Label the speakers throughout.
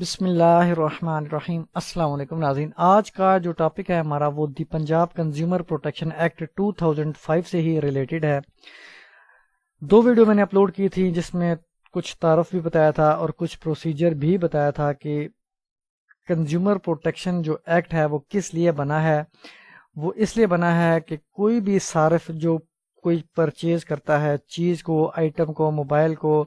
Speaker 1: بسم اللہ الرحمن الرحیم۔ السلام علیکم ناظرین، آج کا جو ٹاپک ہے ہمارا وہ دی پنجاب کنزیومر پروٹیکشن ایکٹ 2005 سے ہی ریلیٹڈ ہے۔ دو ویڈیو میں نے اپلوڈ کی تھی جس میں کچھ تعارف بھی بتایا تھا اور کچھ پروسیجر بھی بتایا تھا کہ کنزیومر پروٹیکشن جو ایکٹ ہے وہ کس لیے بنا ہے۔ وہ اس لیے بنا ہے کہ کوئی بھی صارف جو کوئی پرچیز کرتا ہے چیز کو، آئٹم کو، موبائل کو،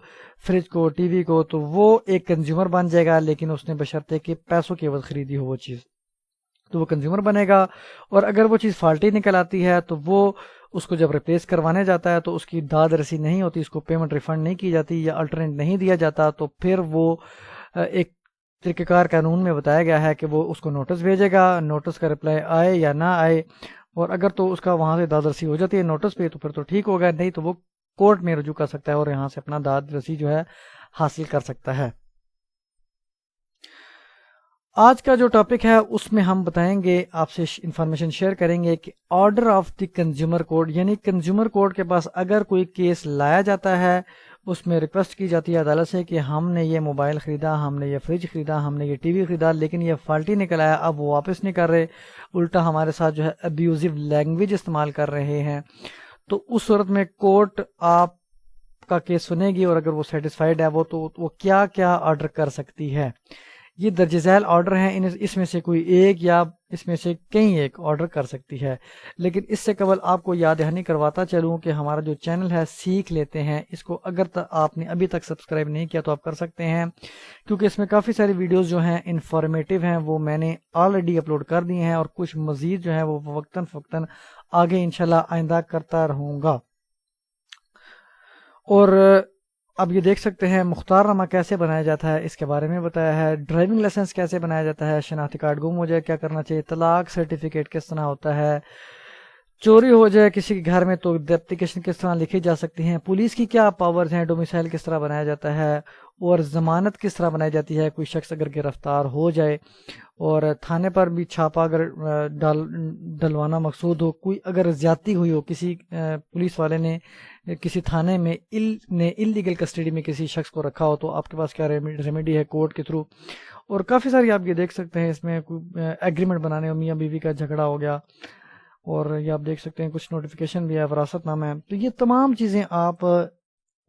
Speaker 1: فریج کو، ٹی وی کو، تو وہ ایک کنزیومر بن جائے گا، لیکن اس نے بشرطے کہ پیسوں کے عوض خریدی ہو وہ چیز، تو وہ کنزیومر بنے گا۔ اور اگر وہ چیز فالٹی نکل آتی ہے تو وہ اس کو جب ریپلیس کروانے جاتا ہے تو اس کی داد رسی نہیں ہوتی، اس کو پیمنٹ ریفنڈ نہیں کی جاتی یا الٹرنیٹ نہیں دیا جاتا، تو پھر وہ ایک طریقہ کار قانون میں بتایا گیا ہے کہ وہ اس کو نوٹس بھیجے گا، نوٹس کا رپلائی آئے یا نہ آئے، اور اگر تو اس کا وہاں سے داد رسی ہو جاتی ہے نوٹس پہ تو پھر تو ٹھیک ہوگا، نہیں تو وہ کورٹ میں رجوع کر سکتا ہے اور یہاں سے اپنا داد رسی جو ہے حاصل کر سکتا ہے۔ آج کا جو ٹاپک ہے اس میں ہم بتائیں گے، آپ سے انفارمیشن شیئر کریں گے کہ order of the consumer court, یعنی کنزیومر کورٹ کے پاس اگر کوئی کیس لایا جاتا ہے، اس میں ریکویسٹ کی جاتی ہے عدالت سے کہ ہم نے یہ موبائل خریدا، ہم نے یہ فریج خریدا، ہم نے یہ ٹی وی خریدا، لیکن یہ فالٹی نکل آیا، اب وہ واپس نہیں کر رہے، الٹا ہمارے ساتھ جو ہے ابیوزو لینگویج استعمال کر رہے ہیں، تو اس صورت میں کورٹ آپ کا کیس سنے گی، اور اگر وہ سیٹسفائیڈ ہے تو وہ کیا کیا آرڈر کر سکتی ہے۔ یہ درج ذیل آرڈر ہیں، اس میں سے کوئی ایک یا اس میں سے کئی ایک آرڈر کر سکتی ہے، لیکن اس سے قبل آپ کو یاد دہانی کرواتا چلوں کہ ہمارا جو چینل ہے سیکھ لیتے ہیں، اس کو اگر آپ نے ابھی تک سبسکرائب نہیں کیا تو آپ کر سکتے ہیں، کیونکہ اس میں کافی ساری ویڈیوز جو ہیں انفارمیٹیو ہیں، وہ میں نے آلریڈی اپلوڈ کر دیے ہیں، اور کچھ مزید جو ہیں وہ وقتاً فوقتاً آگے انشاءاللہ آئندہ کرتا رہوں گا۔ اور اب یہ دیکھ سکتے ہیں مختار نامہ کیسے بنایا جاتا ہے، اس کے بارے میں بتایا ہے، ڈرائیونگ لائسنس کیسے بنایا جاتا ہے، شناختی کارڈ گم ہو جائے کیا کرنا چاہیے، طلاق سرٹیفکیٹ کس طرح ہوتا ہے، چوری ہو جائے کسی کے گھر میں تو اپلیکیشن کس طرح لکھی جا سکتی ہیں، پولیس کی کیا پاورز ہیں، ڈومیسائل کس طرح بنایا جاتا ہے، اور ضمانت کس طرح بنائی جاتی ہے، کوئی شخص اگر گرفتار ہو جائے، اور تھانے پر بھی چھاپا اگر ڈلوانا مقصود ہو، کوئی اگر زیادتی ہوئی ہو، کسی پولیس والے نے کسی تھانے میں اللیگل کسٹڈی میں کسی شخص کو رکھا ہو، تو آپ کے پاس کیا ریمیڈی ہے کورٹ کے تھرو، اور کافی ساری آپ یہ دیکھ سکتے ہیں اس میں ایگریمنٹ بنانے ہو، میاں بیوی کا جھگڑا ہو گیا، اور یہ آپ دیکھ سکتے ہیں کچھ نوٹیفیکیشن بھی ہے، وراثت نامہ ہے، تو یہ تمام چیزیں آپ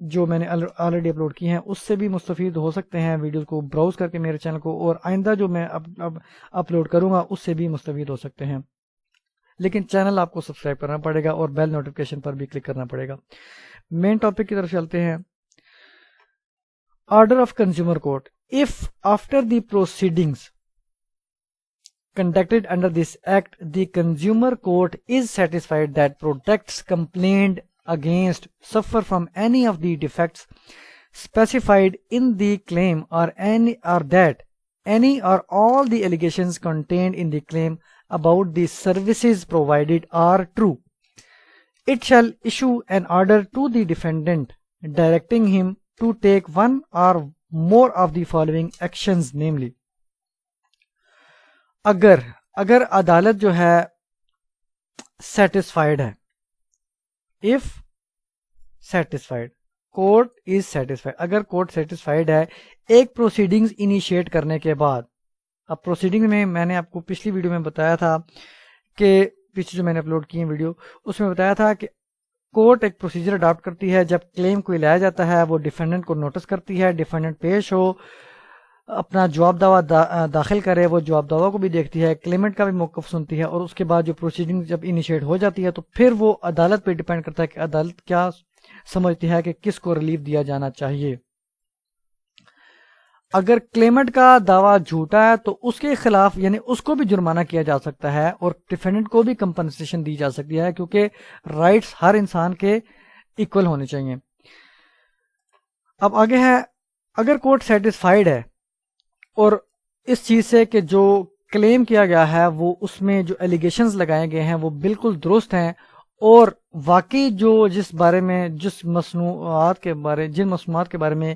Speaker 1: جو میں نے آلریڈی اپلوڈ کی ہیں اس سے بھی مستفید ہو سکتے ہیں، ویڈیوز کو براؤز کر کے میرے چینل کو، اور آئندہ جو میں اب اپلوڈ کروں گا اس سے بھی مستفید ہو سکتے ہیں، لیکن چینل آپ کو سبسکرائب کرنا پڑے گا اور بیل نوٹیفیکیشن پر بھی کلک کرنا پڑے گا۔ مین ٹاپک کی طرف چلتے ہیں۔ Order of consumer court, if after the proceedings conducted under this act the consumer court is satisfied that protects complained against suffer from any of the defects specified in the claim, or that any or all the allegations contained in the claim about the services provided are true, it shall issue an order to the defendant directing him to take one or more of the following actions, namely اگر عدالت جو ہے satisfied ہے، if satisfied court is satisfied، اگر court satisfied ہے ایک proceedings initiate کرنے کے بعد، اب پروسیڈنگ میں نے آپ کو پچھلی ویڈیو میں بتایا تھا کہ پیچھے جو میں نے اپلوڈ کی ہیں ویڈیو، اس میں بتایا تھا کہ کورٹ ایک پروسیجر اڈاپٹ کرتی ہے، جب کلیم کوئی لایا جاتا ہے وہ ڈیفینڈنٹ کو نوٹس کرتی ہے، ڈیفینڈنٹ پیش ہو، اپنا جواب دعویٰ داخل کرے، وہ جواب دعویٰ کو بھی دیکھتی ہے، کلیمنٹ کا بھی موقف سنتی ہے، اور اس کے بعد جو پروسیڈنگ جب انیشیٹ ہو جاتی ہے تو پھر وہ عدالت پہ ڈیپینڈ کرتا ہے کہ عدالت کیا سمجھتی ہے کہ کس کو ریلیف دیا جانا چاہیے۔ اگر کلیمنٹ کا دعویٰ جھوٹا ہے تو اس کے خلاف یعنی اس کو بھی جرمانہ کیا جا سکتا ہے، اور ڈیفینڈنٹ کو بھی کمپنسیشن دی جا سکتی ہے، کیونکہ رائٹس ہر انسان کے ایکول ہونے چاہیے۔ اب آگے ہے، اگر کورٹ سیٹسفائیڈ ہے اور اس چیز سے کہ جو کلیم کیا گیا ہے وہ اس میں جو ایلیگیشنز لگائے گئے ہیں وہ بالکل درست ہیں، اور واقعی جن مصنوعات کے بارے میں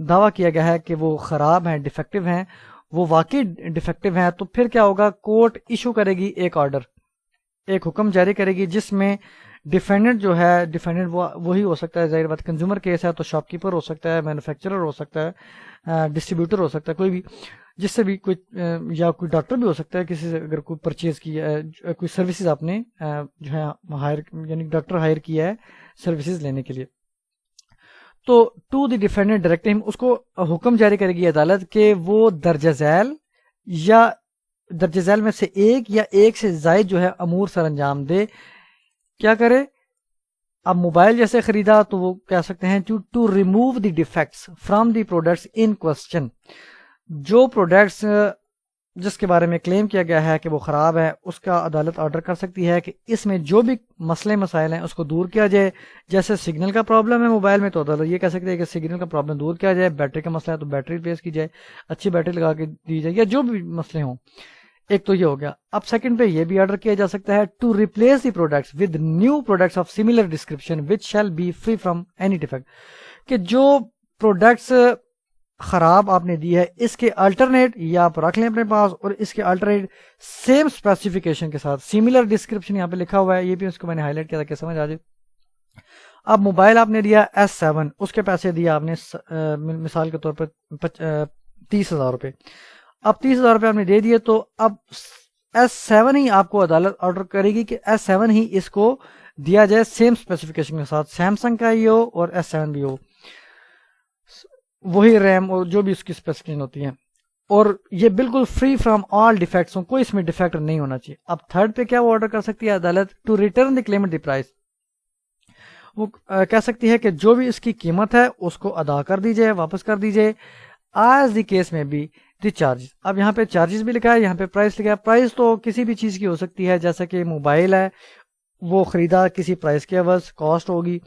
Speaker 1: دعویٰ کیا گیا ہے کہ وہ خراب ہیں، ڈیفیکٹو ہیں، وہ واقعی ڈیفیکٹو ہیں، تو پھر کیا ہوگا، کورٹ ایشو کرے گی ایک آرڈر، ایک حکم جاری کرے گی، جس میں ڈیفینڈنٹ جو ہے، ڈیفینڈنٹ وہی ہو سکتا ہے، ظاہر بات کنزیومر کیس ہے تو شاپ کیپر ہو سکتا ہے، مینوفیکچرر ہو سکتا ہے، ڈسٹریبیوٹر ہو سکتا ہے کوئی بھی، جس سے بھی کوئی یا کوئی ڈاکٹر بھی ہو سکتا ہے، کسی سے اگر کوئی پرچیز کیا ہے، کوئی سروسز آپ نے جو ہے ہائر یعنی ڈاکٹر ہائر کیا ہے سروسز لینے کے لیے، تو ٹو دی ڈیفینڈنٹ ڈائریکٹ ہم، اس کو حکم جاری کرے گی عدالت کہ وہ درجہ ذیل یا درجہ ذیل میں سے ایک یا ایک سے زائد جو ہے امور سر انجام دے. کیا کرے؟ اب موبائل جیسے خریدا تو وہ کہہ سکتے ہیں to remove the defects from the products in question. جو پروڈکٹس جس کے بارے میں کلیم کیا گیا ہے کہ وہ خراب ہے، اس کا عدالت آرڈر کر سکتی ہے کہ اس میں جو بھی مسئلے مسائل ہیں اس کو دور کیا جائے. جیسے سگنل کا پرابلم ہے موبائل میں، تو عدالت یہ کہہ سکتی ہے کہ سگنل کا پرابلم دور کیا جائے. بیٹری کا مسئلہ ہے تو بیٹری ریپلیس کی جائے، اچھی بیٹری لگا کے دی جائے، یا جو بھی مسئلے ہوں. ایک تو یہ ہو گیا. اب سیکنڈ پہ یہ بھی آرڈر کیا جا سکتا ہے to replace the products with new products of similar description which shall be free from any defect. کہ جو پروڈکٹس خراب آپ نے دی ہے اس کے الٹرنیٹ یا آپ رکھ لیں اپنے پاس، اور اس کے الٹرنیٹ سیم اسپیسیفکیشن کے ساتھ سیملر ڈسکرپشن یہاں پہ لکھا ہوا ہے. یہ بھی اس کو میں نے ہائی لائٹ کیا تھا کہ سمجھ آ جائے. اب موبائل آپ نے دیا S7، اس کے پیسے دیا آپ نے مثال کے طور پر 30,000 روپے. اب 30,000 روپے آپ نے دے دیے، تو اب S7 ہی آپ کو عدالت آرڈر کرے گی کہ S7 ہی اس کو دیا جائے سیم اسپیسیفکیشن کے ساتھ، سیمسنگ کا ہی ہو اور S7 بھی ہو، وہی ریم اور جو بھی اس کی اسپیسیفکیشن ہوتی ہیں، اور یہ بالکل فری فرام آل ڈیفیکٹس ہوں، کوئی اس میں ڈیفیکٹ نہیں ہونا چاہیے. اب تھرڈ پہ کیا وہ آرڈر کر سکتی ہے عدالت؟ To return the claimant the price. وہ کہہ سکتی ہے کہ جو بھی اس کی قیمت ہے اس کو ادا کر دی جائے، واپس کر دی جائے. ایز دی کیس میں بھی دی چارجز. اب یہاں پہ چارجز بھی لکھا ہے، یہاں پہ پرائس لکھا ہے. پرائس تو کسی بھی چیز کی ہو سکتی ہے، جیسا کہ موبائل ہے وہ خریدا کسی پرائس کے عوض، کاسٹ ہوگی.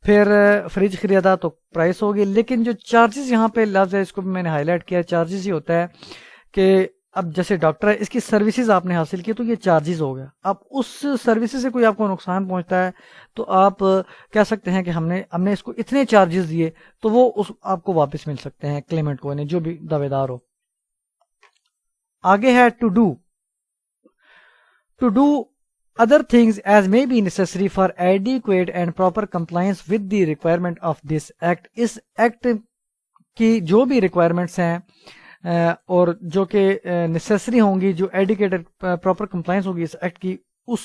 Speaker 1: پھر فریج خریدا تو پرائس ہوگی. لیکن جو چارجز یہاں پہ لفظ ہے اس کو بھی میں نے ہائی لائٹ کیا. چارجز ہی ہوتا ہے کہ اب جیسے ڈاکٹر ہے، اس کی سروسز آپ نے حاصل کی تو یہ چارجز ہو گیا. اب اس سروسز سے کوئی آپ کو نقصان پہنچتا ہے تو آپ کہہ سکتے ہیں کہ ہم نے اس کو اتنے چارجز دیے، تو وہ آپ کو واپس مل سکتے ہیں کلیمنٹ کو، یعنی جو بھی دعوے دار ہو. آگے ہے to do other things as may be necessary for adequate and proper compliance with the requirement of this act. اس ایکٹ کی جو بھی ریکوائرمنٹس ہیں اور جو کہ نیسیسری ہوں گی، جو ایڈیکیٹڈ پراپر کمپلائنس ہوگی اس ایکٹ کی، اس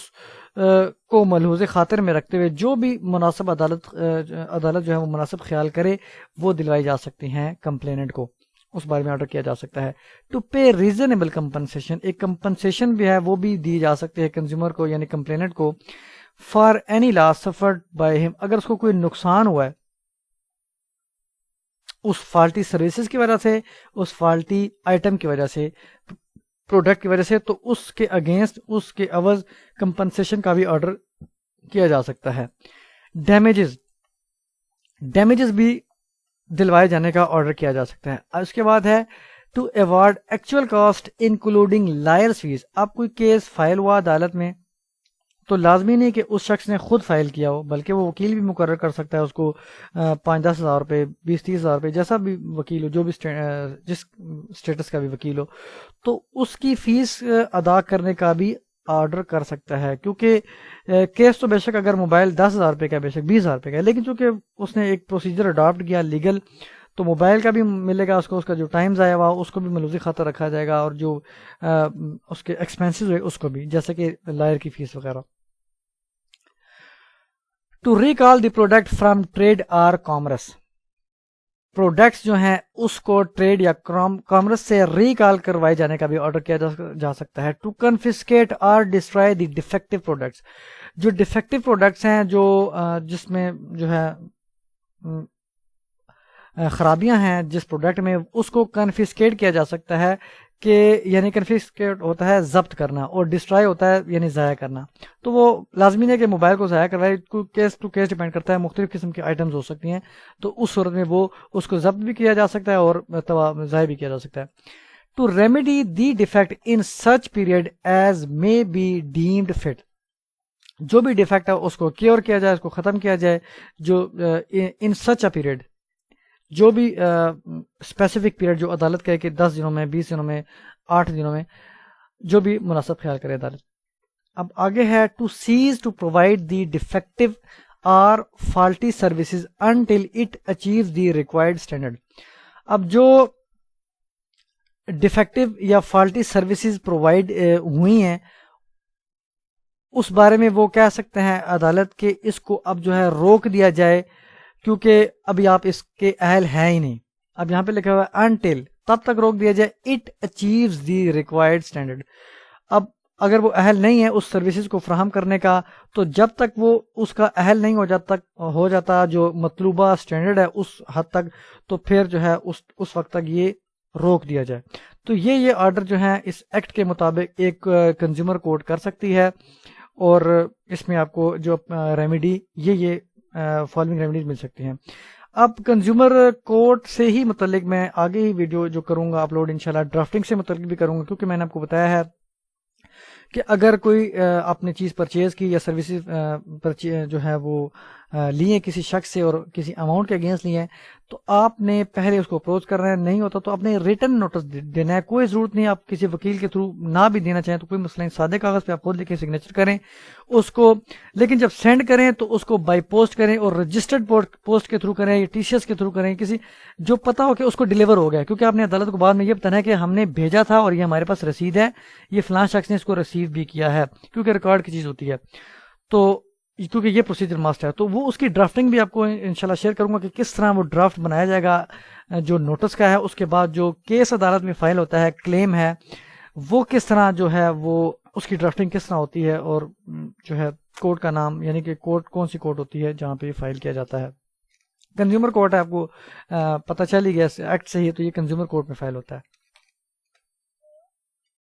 Speaker 1: کو ملحوظ خاطر میں رکھتے ہوئے جو بھی مناسب عدالت جو ہے وہ مناسب خیال کرے وہ دلوائی جا سکتی ہیں کمپلیننٹ کو، اس بارے میں آرڈر کیا جا سکتا ہے. ٹو پے ریزنیبل کمپنسیشن، ایک کمپنسیشن بھی ہے وہ بھی دی جا سکتی ہے کنزیومر کو یعنی کمپلیننٹ کو. For any loss suffered by ہم، اگر اس کو کوئی نقصان ہوا ہے اس فالٹی سروسز کی وجہ سے، اس فالٹی آئٹم کی وجہ سے، پروڈکٹ کی وجہ سے، تو اس کے اگینسٹ، اس کے عوض کمپنسیشن کا بھی آرڈر کیا جا سکتا ہے. ڈیمیجز بھی دلوائے جانے کا آرڈر کیا جا سکتا ہے. اس کے بعد ہے to award actual cost including lawyers fees. اب کوئی کیس فائل ہوا عدالت میں تو لازمی نہیں کہ اس شخص نے خود فائل کیا ہو، بلکہ وہ وکیل بھی مقرر کر سکتا ہے اس کو 5-10 ہزار روپے، 20-30 ہزار روپے، جیسا بھی وکیل ہو، جو بھی جس اسٹیٹس کا بھی وکیل ہو، تو اس کی فیس ادا کرنے کا بھی آرڈر کر سکتا ہے. کیونکہ کیس تو بے شک اگر موبائل 10,000 روپے کا، بے شک 20,000 روپے کا ہے، لیکن چونکہ اس نے ایک پروسیجر اڈاپٹ کیا لیگل، تو موبائل کا بھی ملے گا اس کو، اس کا جو ٹائم ضائع ہوا اس کو بھی ملوث خاطر رکھا جائے گا، اور جو اس کے ایکسپینسز ہوئے اس کو بھی، جیسے کہ لائر کی فیس وغیرہ. To recall the product from trade or commerce. Products جو ہیں اس کو ٹریڈ یا کامرس سے ریکال کروائے جانے کا بھی آرڈر کیا جا سکتا ہے. ٹو کنفسکیٹ اور ڈسٹرائے دی ڈیفیکٹو پروڈکٹس. جو ڈیفیکٹو پروڈکٹس ہیں، جو جس میں جو ہے خرابیاں ہیں جس پروڈکٹ میں، اس کو کنفسکیٹ کیا جا سکتا ہے کہ یعنی کنفسکیٹ ہوتا ہے ضبط کرنا، اور ڈسٹرائے ہوتا ہے یعنی ضائع کرنا. تو وہ لازمی نہیں کہ موبائل کو ضائع کروائے، کیس ٹو کیس ڈیپینڈ کرتا ہے، مختلف قسم کے آئٹمز ہو سکتی ہیں، تو اس صورت میں وہ اس کو ضبط بھی کیا جا سکتا ہے اور ضائع بھی کیا جا سکتا ہے. To remedy the defect in such period as may be deemed fit. جو بھی ڈیفیکٹ ہے اس کو کیور کیا جائے، اس کو ختم کیا جائے، جو ان سچ اے پیریڈ، جو بھی اسپیسیفک پیریڈ جو عدالت کہے کہ 10 دنوں میں، 20 دنوں میں، 8 دنوں میں، جو بھی مناسب خیال کرے عدالت. اب آگے ہے to cease to provide the defective or faulty services until it achieves the required standard. اب جو ڈیفیکٹو یا فالٹی سروسز پرووائڈ ہوئی ہیں، اس بارے میں وہ کہہ سکتے ہیں عدالت کہ اس کو اب جو ہے روک دیا جائے، کیونکہ ابھی آپ اس کے اہل ہیں ہی نہیں. اب یہاں پہ لکھا ہوا ہے انٹل، تب تک روک دیا جائے it achieves the required standard. اب اگر وہ اہل نہیں ہے اس سروسز کو فراہم کرنے کا، تو جب تک وہ اس کا اہل نہیں ہو جاتا جو مطلوبہ اسٹینڈرڈ ہے اس حد تک، تو پھر جو ہے اس وقت تک یہ روک دیا جائے. تو یہ آرڈر جو ہیں اس ایکٹ کے مطابق ایک کنزیومر کورٹ کر سکتی ہے، اور اس میں آپ کو جو ریمیڈی یہ فالوئنگ ریمیڈیز مل سکتی ہیں. اب کنزیومر کورٹ سے ہی متعلق میں آگے ہی ویڈیو جو کروں گا اپلوڈ انشاءاللہ ڈرافٹنگ سے متعلق بھی کروں گا، کیونکہ میں نے آپ کو بتایا ہے کہ اگر کوئی آپ نے چیز پرچیز کی یا سروسز جو ہے وہ لیے کسی شخص سے اور کسی اماؤنٹ کے اگینسٹ لیے ہیں، تو آپ نے پہلے اس کو اپروچ کرنا ہے. نہیں ہوتا تو آپ نے ریٹن نوٹس دینا ہے. کوئی ضرورت نہیں آپ کسی وکیل کے تھرو نہ بھی دینا چاہیں تو کوئی مسئلہ نہیں، سادے کاغذ پہ آپ خود لکھیں، سگنیچر کریں اس کو، لیکن جب سینڈ کریں تو اس کو بائی پوسٹ کریں اور رجسٹرڈ پوسٹ کے تھرو کریں یا ٹی سی ایس کے تھرو کریں، کسی جو پتا ہو کہ اس کو ڈیلیور ہو گیا. کیونکہ آپ نے عدالت کو بعد میں یہ بتانا ہے کہ ہم نے بھیجا تھا اور یہ ہمارے پاس رسید ہے، یہ فلاں شخص نے اس کو ریسیو بھی کیا ہے، کیونکہ ریکارڈ کی چیز ہوتی ہے. تو کیونکہ یہ پروسیجر ماسٹر ہے، تو وہ اس کی ڈرافٹنگ بھی آپ کو انشاءاللہ شیئر کروں گا کہ کس طرح وہ ڈرافٹ بنایا جائے گا جو نوٹس کا ہے. اس کے بعد جو کیس عدالت میں فائل ہوتا ہے، کلیم ہے، وہ کس طرح جو ہے وہ اس کی ڈرافٹنگ کس طرح ہوتی ہے، اور جو ہے کورٹ کا نام، یعنی کہ کورٹ کون سی کورٹ ہوتی ہے جہاں پہ یہ فائل کیا جاتا ہے. کنزیومر کورٹ ہے، آپ کو پتہ چل ہی گیا ایکٹ سے ہی، تو یہ کنزیومر کورٹ میں فائل ہوتا ہے.